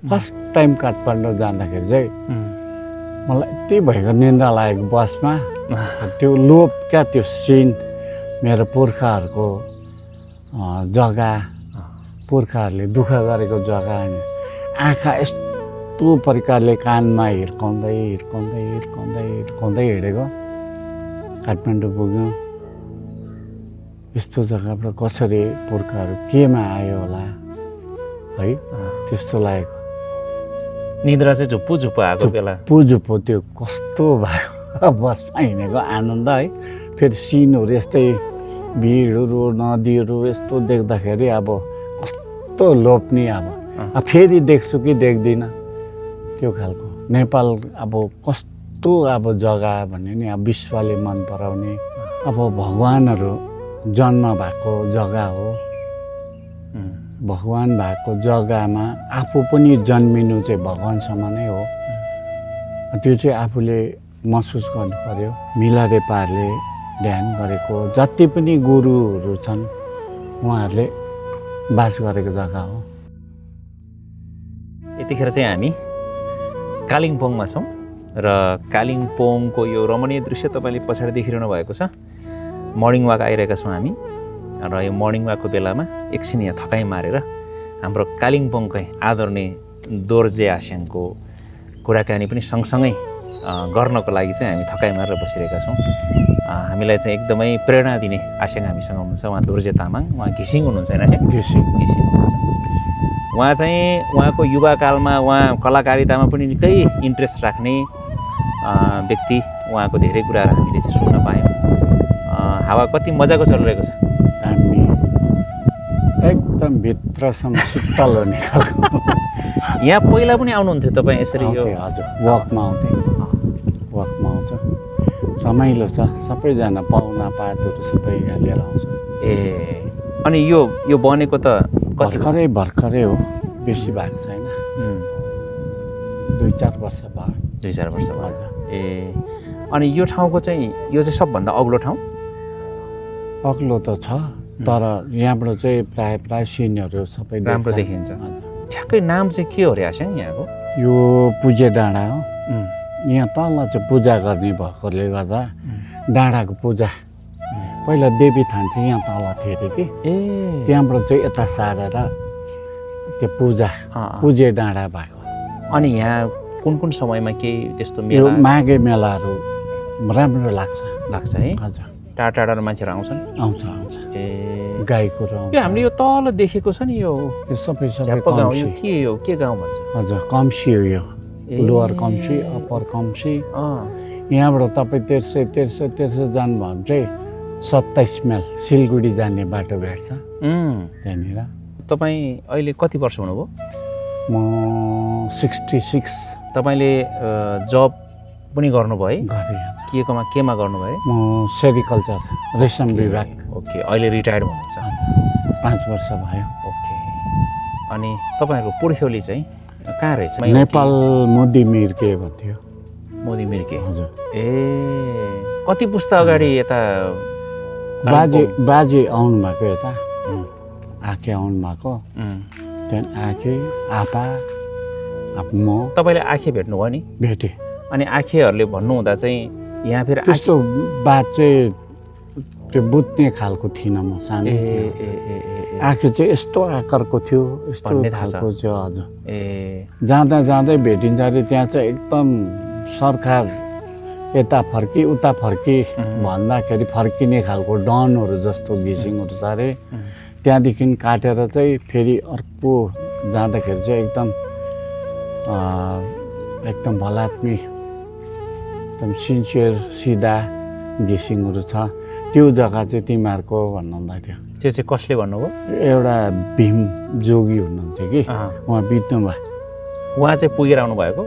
First time Kathmandu जाँदाखेरि चाहिँ मलाई यति भएको निन्दा लागेको बसमा त्यो लोभ क्या त्यो सिन मेरो पुर्खाहरूको जग्गा पुर्खाहरूले दुःख गरेको जग्गा अनि आँखा यस्तो प्रकारले कानमा हिर्काउँदै हिर्काउँदै हिर्काउँदै हिर्काउँदै हिँडेको काठमाडौँ पुग्यौँ। यस्तो जग्गाबाट कसरी पुर्खाहरू केमा आयो होला है त्यस्तो लागेको। निद्रा चाहिँ झुप्पु झुप्पु आएको बेला झुप्पु त्यो कस्तो भयो बसमा हिँडेको आनन्द है। फेरि सिनहरू यस्तै भिडहरू नदीहरू यस्तो देख्दाखेरि अब कस्तो लोप्ने अब फेरि देख्छु कि देख्दिनँ त्यो खालको। नेपाल अब कस्तो अब जग्गा भन्ने नि अब विश्वले मन पराउने अब भगवान्हरू जन्म भएको जग्गा हो। भगवान भएको जग्गामा आफू पनि जन्मिनु चाहिँ भगवानसँग नै हो। त्यो चाहिँ आफूले महसुस गर्नु पर्यो। मिलारे पारले ध्यान गरेको जति पनि गुरुहरू छन् उहाँहरूले बास गरेको जग्गा हो। यतिखेर चाहिँ हामी कालिम्पोङमा छौँ र कालिम्पोङको यो रमणीय दृश्य तपाईँले पछाडि देखिरहनु भएको छ। मर्निङ वाक आइरहेका छौँ हामी र यो मर्निङ वाकको बेलामा एकछिन यहाँ थकाइ मारेर हाम्रो कालिम्पोङकै आदरणीय दोर्जे आस्याङको कुराकानी पनि सँगसँगै गर्नको लागि चाहिँ हामी थकाइ मारेर बसिरहेका छौँ। हामीलाई चाहिँ एकदमै प्रेरणा दिने आस्याङ हामीसँग हुनुहुन्छ। उहाँ दोर्जे तामाङ, उहाँ घिसिङ हुनुहुन्छ होइन आस्याङ? घिसिङ हुनुहुन्छ। उहाँ चाहिँ उहाँको युवाकालमा उहाँ कलाकारितामा पनि निकै इन्ट्रेस्ट राख्ने व्यक्ति। उहाँको धेरै कुराहरू हामीले चाहिँ सुन्न पायौँ। हावा कति मजाको चलिरहेको छ। हामी एकदम भित्रसम्म शीतल हुने खालको। यहाँ पहिला पनि आउनुहुन्थ्यो तपाईँ यसरी? यो हजुर वकमा आउँथेँ, वकमा आउँछ। रमाइलो छ, सबैजना पाहुना पातहरू सबै यहाँ लिएर आउँछ। ए अनि यो बनेको त भर्खरै हो, बेसी भएको छैन। 2-4 वर्ष भयो। 2-4 वर्ष भयो। ए अनि यो ठाउँको चाहिँ यो चाहिँ सबभन्दा अग्लो ठाउँ? अग्लो त छ तर यहाँबाट चाहिँ प्राय सिनहरू सबै राम्रो देखिन्छ। ठ्याक्कै नाम चाहिँ के हो रे आस्याङ यहाँको? यो पूजे डाँडा हो। यहाँ तल चाहिँ पूजा गर्ने भएकोले गर्दा डाँडाको पूजा पहिला देवी थान चाहिँ यहाँ तल थियो अरे कि। त्यहाँबाट चाहिँ यता सारेर त्यो पूजे डाँडा भएको। अनि यहाँ कुन कुन समयमा केही त्यस्तो यो मेला? माघे मेलाहरू राम्रो लाग्छ है? हजुर। टाढा टाढाबाट मान्छेहरू आउँछन्? आउँछ। ए गाईको आउँछ। यो हामीले यो तल देखेको छ नि यो सबै गाउँ, यो के गाउँ भन्छ? हजुर कम्सी हो यो। लोअर कम्सी, अप्पर कम्सी। यहाँबाट तपाईँ तेर्सो जानुभयो भने चाहिँ 27 माइल सिलगढी जाने बाटो भेट्छ त्यहाँनिर। तपाईँ अहिले कति वर्ष हुनुभयो? म 66। तपाईँले जब पनि गर्नुभयो है? गरेँ। केमा गर्नुभयो? म सेरिकल्चर रेशम विभाग। ओके, अहिले रिटायर्ड हुनुहुन्छ? 5 वर्ष भयो। ओके। अनि तपाईँहरूको पुर्ख्यौली चाहिँ कहाँ रहेछ? नेपाल मोदी मिर्के भन्थ्यो। मोदी मिर्के? हजुर। ए कति पुस्ता अगाडि यता बाजे आउनु भएको यता, आखे आउनु भएको, त्यहाँदेखि आखे आपा म। तपाईँले आखे भेट्नुभयो नि? भेटेँ। अनि आखेहरूले भन्नुहुँदा चाहिँ यहाँ फेरि त्यस्तो बात चाहिँ त्यो बुझ्ने खालको थिइनँ म सानो। आखे चाहिँ यस्तो आकारको थियो, यस्तो खालको थियो। हजुर। जाँदा भेटिन्छ अरे त्यहाँ चाहिँ एकदम सरकार यता फर्की उता फर्की भन्दाखेरि फर्किने खालको डनहरू जस्तो घिसिङहरू छ अरे। त्यहाँदेखि काटेर चाहिँ फेरि अर्को जाँदाखेरि चाहिँ एकदम भलात्मी एकदम सिन्सियर सिधा घिसिङहरू छ। त्यो जग्गा चाहिँ तिमीहरूको भन्नुहुँदै थियो। त्यो चाहिँ कसले भन्नुभयो? एउटा भीम जोगी हुनुहुन्थ्यो कि, उहाँ बित्नु भयो। उहाँ चाहिँ पुगेर आउनु भएको?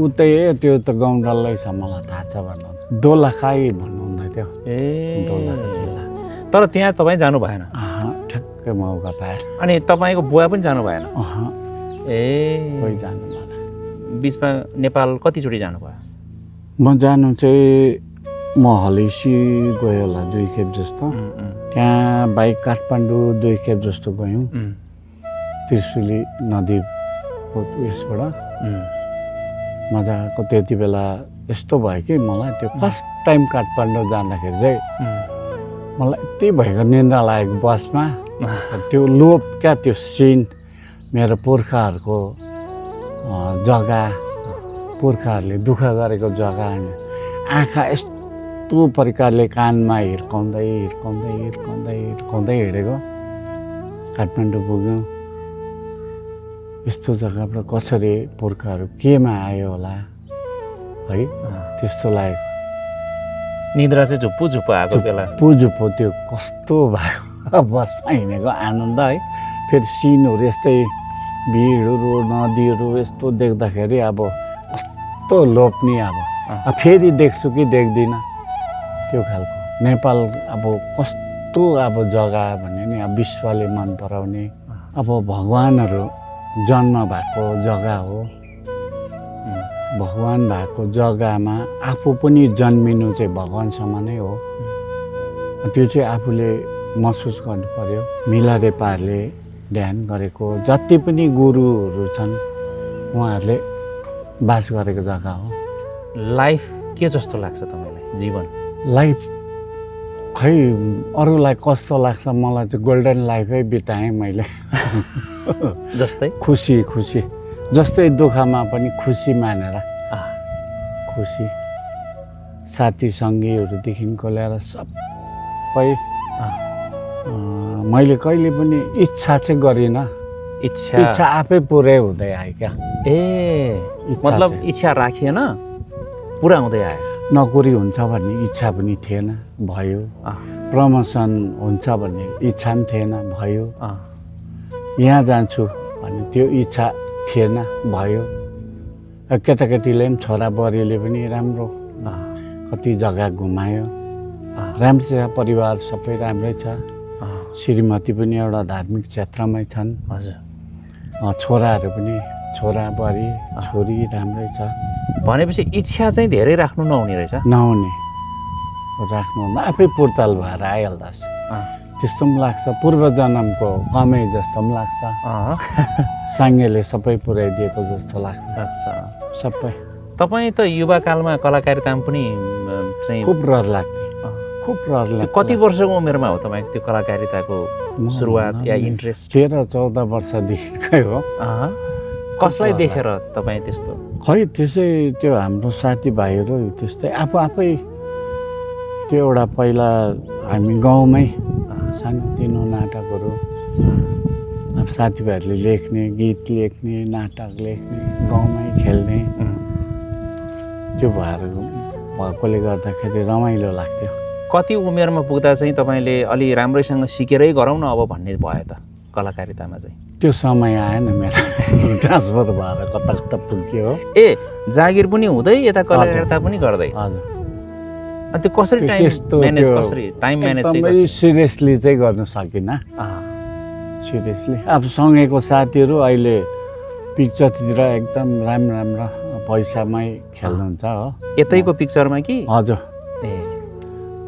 उतै त्यो त गाउँ डल्लै छ, मलाई थाहा छ भन्नु। दोलखाई भन्नुहुँदै थियो। दोलखा जिल्ला। तर त्यहाँ तपाईँ जानु भएन? ठ्याक्कै मौका पाएन। अनि तपाईँको बुवा पनि जानु भएन? कोही जानु भएन। बिचमा नेपाल कतिचोटि जानुभयो? म जानु चाहिँ म हलेसी गयो होला 2 खेप जस्तो। त्यहाँ बाइक काठमाडौँ 2 खेप जस्तो गयौँ। त्रिशुली नदी मजाको उयसबाट मजाको त्यति बेला यस्तो भयो कि मलाई त्यो फर्स्ट टाइम काठमाडौँ जाँदाखेरि चाहिँ मलाई यति भएको निन्दा लागेको बसमा त्यो लोभ क्या त्यो सिन मेरो पुर्खाहरूको जग्गा पुर्खाहरूले दुःख गरेको जग्गा आँखा यस्तो प्रकारले कानमा हिर्काउँदै हिर्काउँदै हिर्काउँदै हिर्काउँदै हिँडेको काठमाडौँ पुग्यौँ यस्तो जग्गाबाट कसरी पुर्खाहरू केमा आयो होला है त्यस्तो लागेको निद्रा चाहिँ झुप्पु झुप्पु आएको बेला झुप्पो त्यो कस्तो भएको बसमा हिँडेको आनन्द है फेरि सिनहरू यस्तै भिडहरू नदीहरू यस्तो देख्दाखेरि अब कस्तो लोप्ने अब फेरि देख्छु कि देख्दिनँ त्यो खालको नेपाल अब कस्तो अब जग्गा भने नि अब विश्वले मन पराउने अब भगवान्हरू जन्म भएको जग्गा हो भगवान् भएको जग्गामा आफू पनि जन्मिनु चाहिँ भगवान्सम्म नै हो त्यो चाहिँ आफूले महसुस गर्नु पर्यो मिलारेपाहरूले ध्यान गरेको जति पनि गुरुहरू छन् उहाँहरूले बास गरेको जग्गा हो लाइफ के जस्तो लाग्छ तपाईँलाई जीवन लाइफ खै अरूलाई कस्तो लाग्छ मलाई चाहिँ गोल्डन लाइफै बिताएँ मैले जस्तै खुसी खुसी जस्तै दुःखमा पनि खुसी मानेर खुसी साथी सङ्गीहरूदेखिको लिएर सबै मैले कहिले पनि इच्छा चाहिँ गरिनँ इच्छा आफै पुरै हुँदै आयो क्या मतलब इच्छा राखिएन पुरा हुँदै आयो नोकरी हुन्छ भन्ने इच्छा पनि थिएन भयो प्रमोसन हुन्छ भन्ने इच्छा पनि थिएन भयो यहाँ जान्छु भन्ने त्यो इच्छा थिएन भयो केटाकेटीले पनि छोराबुहारीले पनि राम्रो कति जग्गा घुमायो राम्रो छ परिवार सबै राम्रै छ श्रीमती पनि एउटा धार्मिक क्षेत्रमै छन् हजुर छोराहरू पनि छोरा बुहारी छोरी राम्रै छ भनेपछि इच्छा चाहिँ धेरै राख्नु नहुने रहेछ नहुने राख्नु आफै पुर्ताल भएर आइहाल्दास् त्यस्तो पनि लाग्छ पूर्व जन्मको कमै जस्तो पनि लाग्छ साङ्गेले सबै पुर्याइदिएको जस्तो लाग्छ सबै तपाईँ त युवाकालमा कलाकारितामा पनि चाहिँ खुब रहर लाग्थ्यो खुब रहर लाग्थ्यो कति वर्षको उमेरमा हो तपाईँको त्यो कलाकारिताको सुरुवात या इन्ट्रेस्ट 13-14 वर्षदेखिकै हो कसलाई देखेर तपाईँ त्यस्तो खै त्यसै त्यो हाम्रो साथीभाइहरू त्यस्तै आफै त्यो एउटा पहिला हामी गाउँमै सानोतिनो नाटकहरू अब साथीभाइहरूले लेख्ने गीत लेख्ने नाटक लेख्ने गाउँमै खेल्ने त्यो भएकोले गर्दाखेरि रमाइलो लाग्थ्यो कति उमेरमा पुग्दा चाहिँ तपाईँले अलि राम्रैसँग सिकेरै गरौँ न अब भन्ने भयो त कलाकारितामा चाहिँ त्यो समय आएन मेरो ट्रान्सफर भएर कता कता पुग्यो हो जागिर पनि हुँदै यता कलाकारिता पनि गर्दै हजुर त्यो कसरी टाइम म्यानेज एकदमै सिरियसली चाहिँ गर्न सकिनँ सिरियसली अब सँगैको साथीहरू अहिले पिक्चरतिर एकदम राम्रो पैसामै खेल्नुहुन्छ हो यतैको पिक्चरमा कि हजुर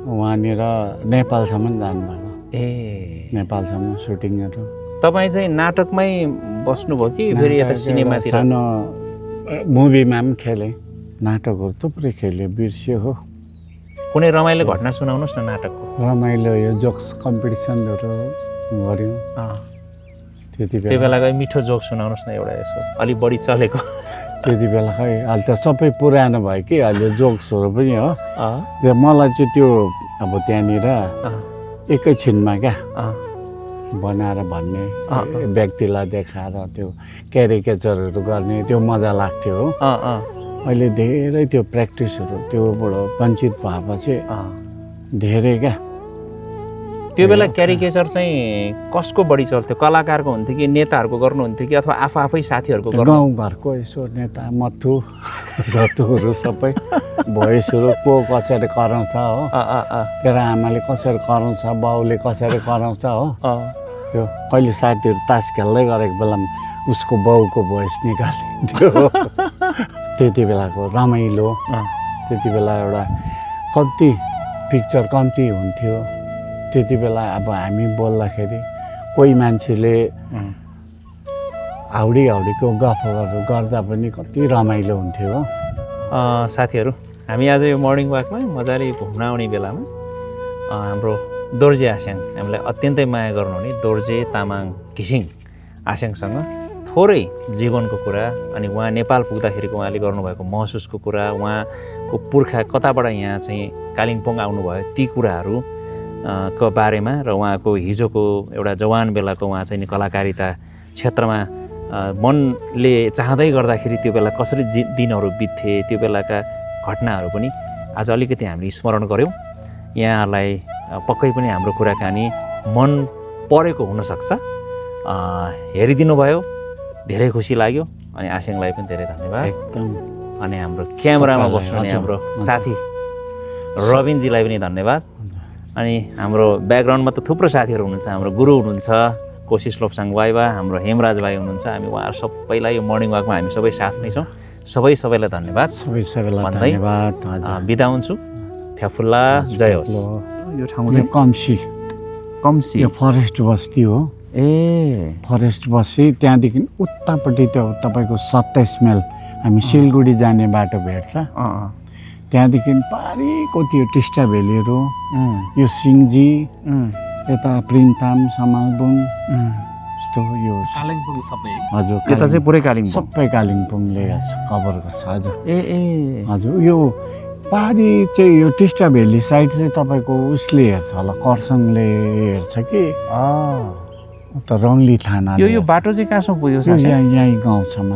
उहाँनिर नेपालसम्म जानुभएको नेपालसम्म सुटिङहरू तपाईँ चाहिँ नाटकमै बस्नुभयो कि फेरि यता सिनेमातिर सानो मुभीमा पनि खेलेँ नाटकहरू थुप्रै खेलेँ बिर्स्यो हो कुनै रमाइलो घटना सुनाउनुहोस् न नाटकको रमाइलो यो जोक्स कम्पिटिसनहरू गऱ्यौँ त्यति बेलाको मिठो जोक सुनाउनुहोस् न एउटा यसो अलिक बढी चलेको त्यति बेला खै अहिले त सबै पुरानो भयो कि अहिले जोक्सहरू पनि हो मलाई चाहिँ त्यो अब त्यहाँनिर एकैछिनमा क्या बनाएर भन्ने व्यक्तिलाई देखाएर त्यो क्यारिकेचरहरू गर्ने त्यो मजा लाग्थ्यो हो अहिले धेरै त्यो प्र्याक्टिसहरू त्योबाट वञ्चित भएपछि धेरै क्या त्यो बेला क्यारिकेचर चाहिँ कसको बढी चल्थ्यो कलाकारको हुन्थ्यो कि नेताहरूको गर्नुहुन्थ्यो कि अथवा आफै साथीहरूको गाउँघरको यसो नेता मथु सतुहरू सबै भोइसहरू को कसरी कराउँछ हो तेरो आमाले कसरी कराउँछ बाउले कसरी कराउँछ हो त्यो कहिले साथीहरू तास खेल्दै गरेको बेलामा उसको बाउको भोइस निकालिन्थ्यो त्यति बेलाको रमाइलो त्यति बेला एउटा कम्ती पिक्चर कम्ती हुन्थ्यो त्यति बेला अब हामी बोल्दाखेरि कोही मान्छेले हाउडीको गफहरू गर्दा पनि कति रमाइलो हुन्थ्यो हो। साथीहरू हामी आज यो मर्निङ वाकमा मजाले घुम्न आउने बेलामा हाम्रो दोर्जे आस्याङ, हामीलाई अत्यन्तै माया गर्नुहुने दोर्जे तामाङ घिसिङ आस्याङसँग थोरै जीवनको कुरा अनि उहाँ नेपाल पुग्दाखेरिको उहाँले गर्नुभएको महसुसको कुरा, उहाँको पुर्खा कताबाट यहाँ चाहिँ कालिम्पोङ आउनुभयो ती कुराहरू को बारेमा र उहाँको हिजोको एउटा जवान बेलाको उहाँ चाहिँ कलाकारिता क्षेत्रमा मनले चाहँदै गर्दाखेरि त्यो बेला कसरी दिनहरू बित्थे, त्यो बेलाका घटनाहरू पनि आज अलिकति हामीले स्मरण गऱ्यौँ। यहाँहरूलाई पक्कै पनि हाम्रो कुराकानी मन परेको हुनसक्छ। हेरिदिनु भयो, धेरै खुसी लाग्यो अनि आस्याङलाई पनि धेरै धन्यवाद। एकदम। अनि हाम्रो क्यामेरामा बस्नुहुने हाम्रो साथी रविनजीलाई पनि धन्यवाद। अनि हाम्रो ब्याकग्राउन्डमा त थुप्रो साथीहरू हुनुहुन्छ, हाम्रो गुरु हुनुहुन्छ कोशिश लोप्साङ वाइवा, हाम्रो हेमराज भाइ हुनुहुन्छ। हामी उहाँहरू सबैलाई यो मर्निङ वाकमा हामी सबै साथमै छौँ। सबैलाई धन्यवाद सबैलाई धन्यवाद। बिदा हुन्छु। फ्याफुल्ला जय होस्। यो ठाउँ चाहिँ कम्सी यो फरेस्ट बस्ती हो। फरेस्ट बस्ती त्यहाँदेखि उतापट्टि त्यो तपाईँको 27 माइल हामी सिलगढी जाने बाटो भेट्छ। त्यहाँदेखि पारिको त्यो टिस्टा भेलीहरू, यो सिङ्जी, यता प्रिमताम, समालबुङ, यस्तो यो कालिम्पोङ सबै। हजुर, यता चाहिँ पुरै कालिम्पोङ, सबै कालिम्पोङले कभर गर्छ। हजुर हजुर, यो पारी चाहिँ यो टिस्टा भेली साइड चाहिँ तपाईँको उसले हेर्छ होला, कर्सङले हेर्छ कि त रङ्गली थाना। यो बाटो चाहिँ कहाँसम्म पुग्यो? यहीँ गाउँसम्म।